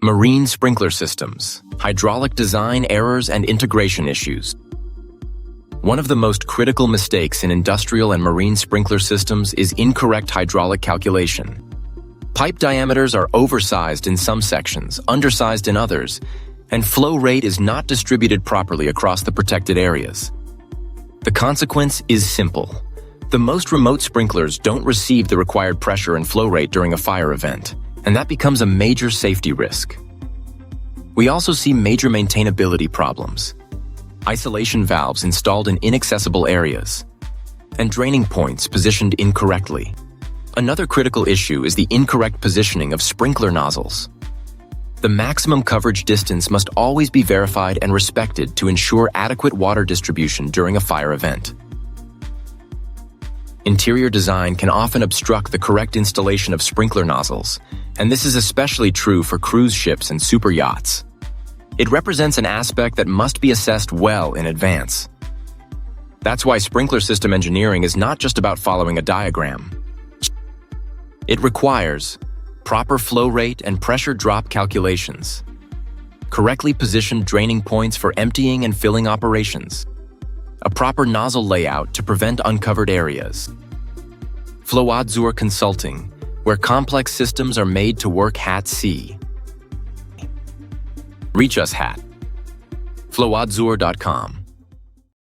Marine sprinkler systems, hydraulic design errors and integration issues. One of the most critical mistakes in industrial and marine sprinkler systems is incorrect hydraulic calculation. Pipe diameters are oversized in some sections, undersized in others, and flow rate is not distributed properly across the protected areas. The consequence is simple. The most remote sprinklers don't receive the required pressure and flow rate during a fire event, and that becomes a major safety risk. We also see major maintainability problems. Isolation valves installed in inaccessible areas, and draining points positioned incorrectly. Another critical issue is the incorrect positioning of sprinkler nozzles. The maximum coverage distance must always be verified and respected to ensure adequate water distribution during a fire event. Interior design can often obstruct the correct installation of sprinkler nozzles, and this is especially true for cruise ships and super yachts. It represents an aspect that must be assessed well in advance. That's why sprinkler system engineering is not just about following a diagram. It requires proper flow rate and pressure drop calculations, correctly positioned draining points for emptying and filling operations, a proper nozzle layout to prevent uncovered areas. Flowazur Consulting, where complex systems are made to work @C. Reach us @flowazur.com.